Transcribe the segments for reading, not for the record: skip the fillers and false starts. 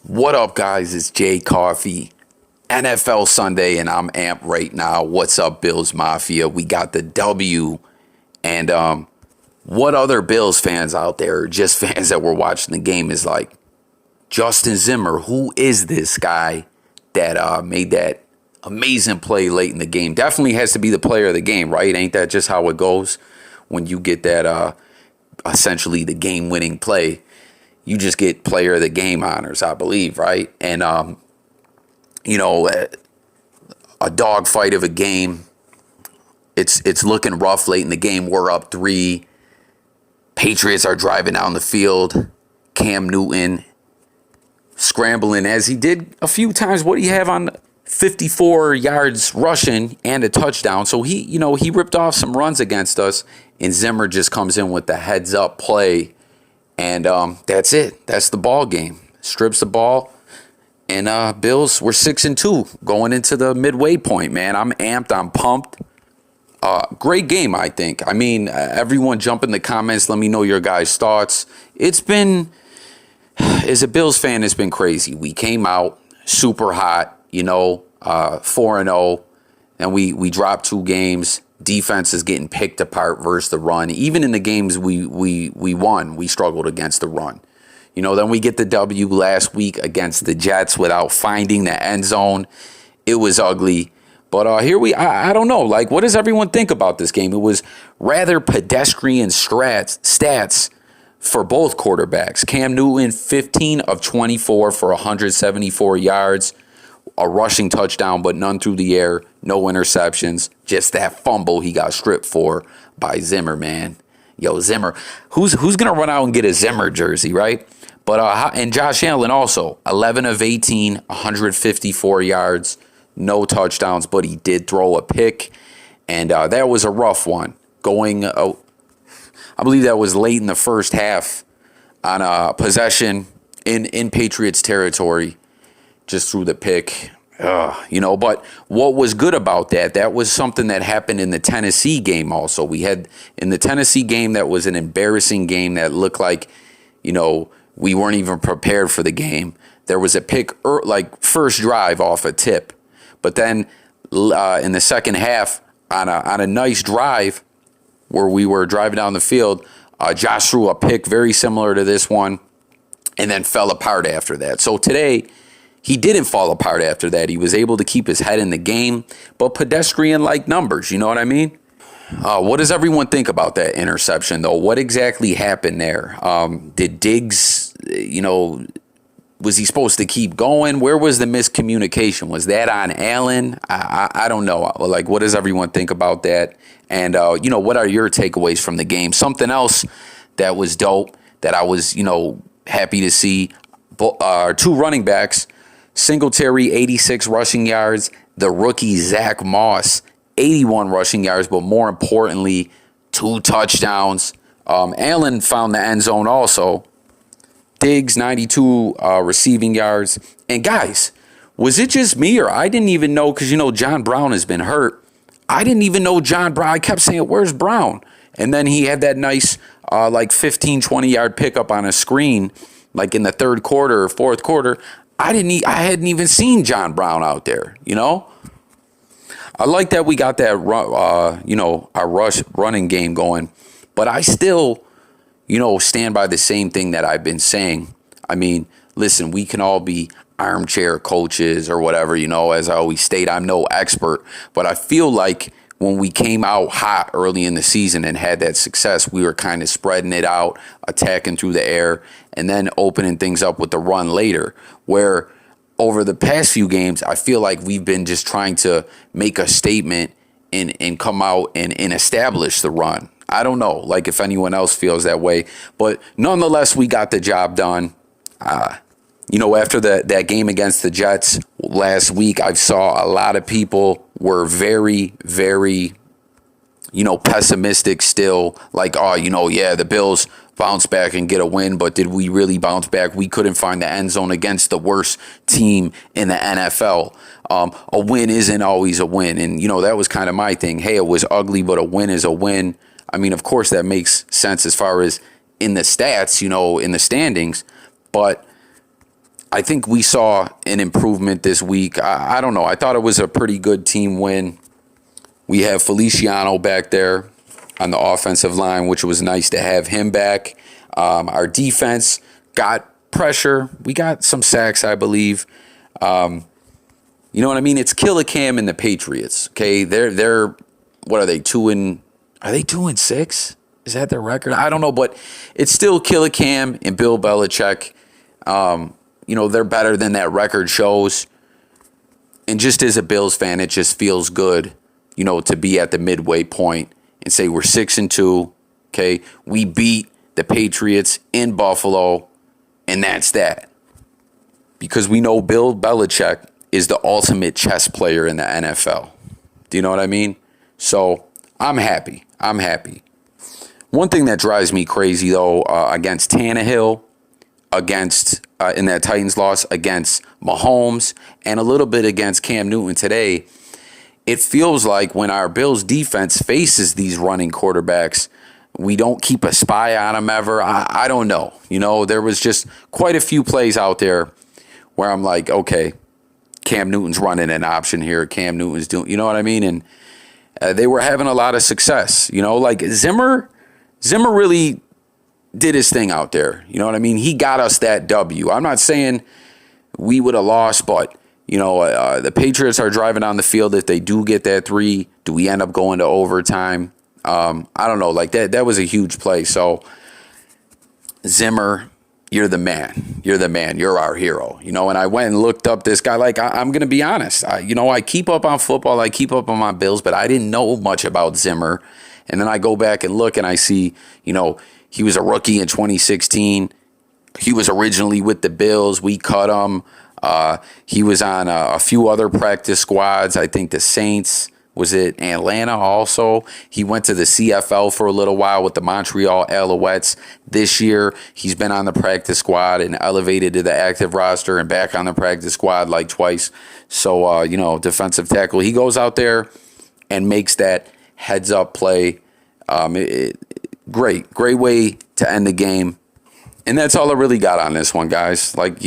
What up, guys? It's Jay Coffee. NFL Sunday, and I'm amped right now. What's up, Bills Mafia? We got the W. And what other Bills fans out there, or just fans that were watching the game, is like, Justin Zimmer, who is this guy that made that amazing play late in the game? Definitely has to be the player of the game, right? Ain't that just how it goes when you get that essentially the game-winning play? You just get player of the game honors, I believe, right? And, a dogfight of a game. It's looking rough late in the game. We're up 3. Patriots are driving down the field. Cam Newton scrambling as he did a few times. What do you have on 54 yards rushing and a touchdown? So he ripped off some runs against us, and Zimmer just comes in with the heads-up play. And that's it. That's the ball game. Strips the ball. And Bills, we're 6-2 going into the midway point, man. I'm amped. I'm pumped. Great game, I think. I mean, everyone jump in the comments. Let me know your guys' thoughts. It's been, as a Bills fan, it's been crazy. We came out super hot, 4-0. And we dropped 2 games. Defense is getting picked apart versus the run. Even in the games we won, we struggled against the run. Then we get the W last week against the Jets without finding the end zone. It was ugly. But I don't know. Like, what does everyone think about this game? It was rather pedestrian stats for both quarterbacks. Cam Newton, 15 of 24 for 174 yards. A rushing touchdown, but none through the air. No interceptions. Just that fumble he got stripped for by Zimmer, man. Yo, Zimmer. Who's going to run out and get a Zimmer jersey, right? But and Josh Allen also, 11 of 18, 154 yards. No touchdowns, but he did throw a pick. And that was a rough one. I believe that was late in the first half on a possession in Patriots territory. Just threw the pick, But what was good about that was something that happened in the Tennessee game also. We had, in the Tennessee game, that was an embarrassing game that looked like, we weren't even prepared for the game. There was a pick, first drive off a tip. But then in the second half, on a nice drive where we were driving down the field, Josh threw a pick very similar to this one and then fell apart after that. So today, he didn't fall apart after that. He was able to keep his head in the game, but pedestrian-like numbers, you know what I mean? What does everyone think about that interception, though? What exactly happened there? Did Diggs, was he supposed to keep going? Where was the miscommunication? Was that on Allen? I don't know. Like, what does everyone think about that? And, what are your takeaways from the game? Something else that was dope that I was, happy to see, 2 running backs, Singletary, 86 rushing yards. The rookie, Zach Moss, 81 rushing yards, but more importantly, 2 touchdowns. Allen found the end zone also. Diggs, 92 receiving yards. And guys, was it just me, or I didn't even know, because, John Brown has been hurt. I didn't even know John Brown. I kept saying, where's Brown? And then he had that nice 15, 20-yard pickup on a screen, like in the third quarter or fourth quarter. I hadn't even seen John Brown out there, I like that we got that, our rush running game going. But I still, stand by the same thing that I've been saying. I mean, listen, we can all be armchair coaches or whatever, as I always state, I'm no expert. But I feel like when we came out hot early in the season and had that success, we were kind of spreading it out, attacking through the air, and then opening things up with the run later. Where over the past few games, I feel like we've been just trying to make a statement and come out and establish the run. I don't know, like if anyone else feels that way. But nonetheless, we got the job done. After that game against the Jets last week, I saw a lot of people were very, very, pessimistic still. Like, the Bills bounce back and get a win, but did we really bounce back? We couldn't find the end zone against the worst team in the NFL. A win isn't always a win. And, that was kind of my thing. Hey, it was ugly, but a win is a win. I mean, of course, that makes sense as far as in the stats, in the standings. But I think we saw an improvement this week. I don't know. I thought it was a pretty good team win. We have Feliciano back there on the offensive line, which was nice to have him back. Our defense got pressure. We got some sacks, I believe. You know what I mean? It's Killer Cam and the Patriots. Okay, they're what are they, 2-6? Is that their record? I don't know, but it's still Killer Cam and Bill Belichick. They're better than that record shows. And just as a Bills fan, it just feels good, to be at the midway point and say we're 6-2. Okay, we beat the Patriots in Buffalo, and that's that. Because we know Bill Belichick is the ultimate chess player in the NFL. Do you know what I mean? So I'm happy. One thing that drives me crazy, though, against Tannehill, in that Titans loss, against Mahomes, and a little bit against Cam Newton today, it feels like when our Bills defense faces these running quarterbacks, we don't keep a spy on them ever. I don't know. There was just quite a few plays out there where I'm like, okay, Cam Newton's running an option here. Cam Newton's doing, you know what I mean? And they were having a lot of success. Like Zimmer really did his thing out there. You know what I mean? He got us that W. I'm not saying we would have lost, but, the Patriots are driving on the field. If they do get that 3, do we end up going to overtime? I don't know. Like that was a huge play. So Zimmer, you're the man. You're our hero. And I went and looked up this guy. Like, I'm going to be honest. I keep up on football. I keep up on my Bills, but I didn't know much about Zimmer. And then I go back and look and I see, he was a rookie in 2016. He was originally with the Bills. We cut him. He was on a few other practice squads. I think the Saints. Was it Atlanta also? He went to the CFL for a little while with the Montreal Alouettes. This year, he's been on the practice squad and elevated to the active roster and back on the practice squad like twice. So, defensive tackle. He goes out there and makes that heads-up play. Great way to end the game. And that's all I really got on this one, guys. Like,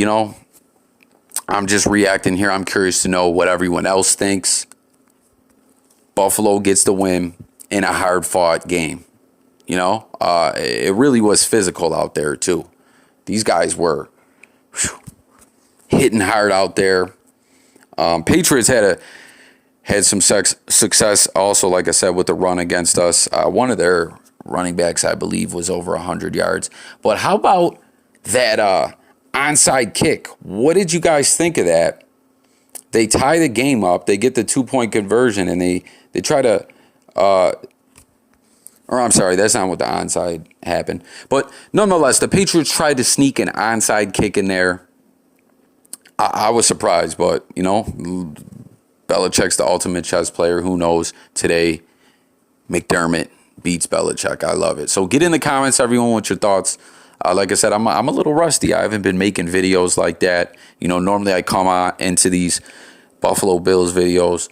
I'm just reacting here. I'm curious to know what everyone else thinks. Buffalo gets the win in a hard-fought game. It really was physical out there, too. These guys were hitting hard out there. Patriots had some success also, like I said, with the run against us. One of their running backs, I believe, was over 100 yards. But how about that onside kick? What did you guys think of that? They tie the game up. They get the 2-point conversion, and they try to, I'm sorry, that's not what the onside happened. But nonetheless, the Patriots tried to sneak an onside kick in there. I was surprised, but, Belichick's the ultimate chess player. Who knows? Today, McDermott beats Belichick. I love it. So get in the comments, everyone, with your thoughts. Like I said, I'm a little rusty. I haven't been making videos like that. Normally I come on into these Buffalo Bills videos,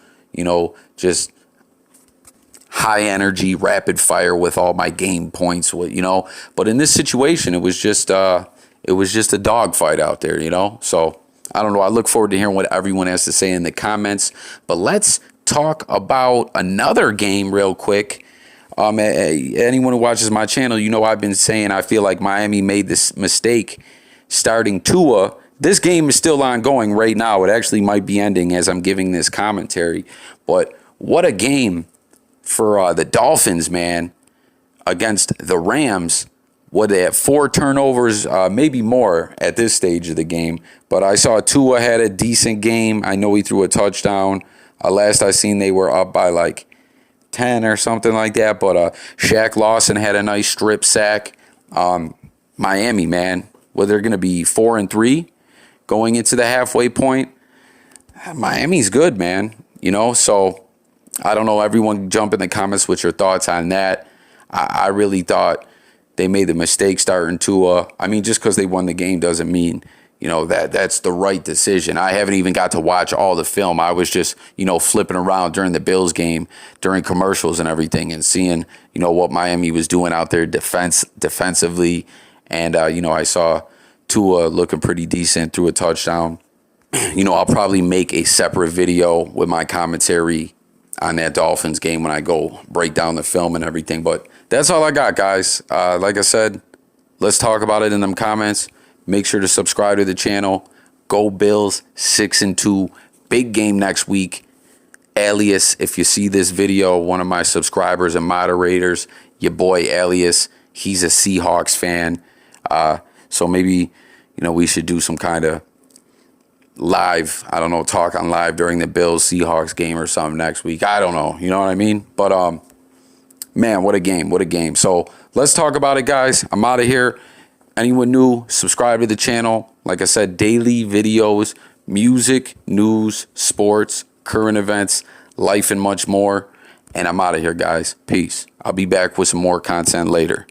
just high energy, rapid fire with all my game points, But in this situation, it was just a dogfight out there, So I don't know. I look forward to hearing what everyone has to say in the comments. But let's talk about another game real quick. Anyone who watches my channel, I've been saying I feel like Miami made this mistake starting Tua. This game is still ongoing right now. It actually might be ending as I'm giving this commentary. But what a game for the Dolphins, man, against the Rams. What, they have 4 turnovers, maybe more at this stage of the game. But I saw Tua had a decent game. I know he threw a touchdown. Last I seen, they were up by like 10 or something like that. But Shaq Lawson had a nice strip sack. Miami, man, well, they're going to be 4-3 going into the halfway point. Miami's good, man. So I don't know. Everyone jump in the comments with your thoughts on that. I really thought they made the mistake starting Tua. I mean, just because they won the game doesn't mean, that's the right decision. I haven't even got to watch all the film. I was just, flipping around during the Bills game, during commercials and everything, and seeing, what Miami was doing out there defensively. And, I saw Tua looking pretty decent, threw a touchdown. You know, I'll probably make a separate video with my commentary on that Dolphins game when I go break down the film and everything. But that's all I got, guys. Like I said, let's talk about it in them comments. Make sure to subscribe to the channel. Go Bills 6-2. Big game next week. Alias, if you see this video, one of my subscribers and moderators, your boy Alias, he's a Seahawks fan. So maybe, you know, we should do some kind of live, I don't know, talk on live during the Bills Seahawks game or something next week. I don't know. You know what I mean? But, man, what a game. What a game. So let's talk about it, guys. I'm out of here. Anyone new, subscribe to the channel. Like I said, daily videos, music, news, sports, current events, life, and much more. And I'm out of here, guys. Peace. I'll be back with some more content later.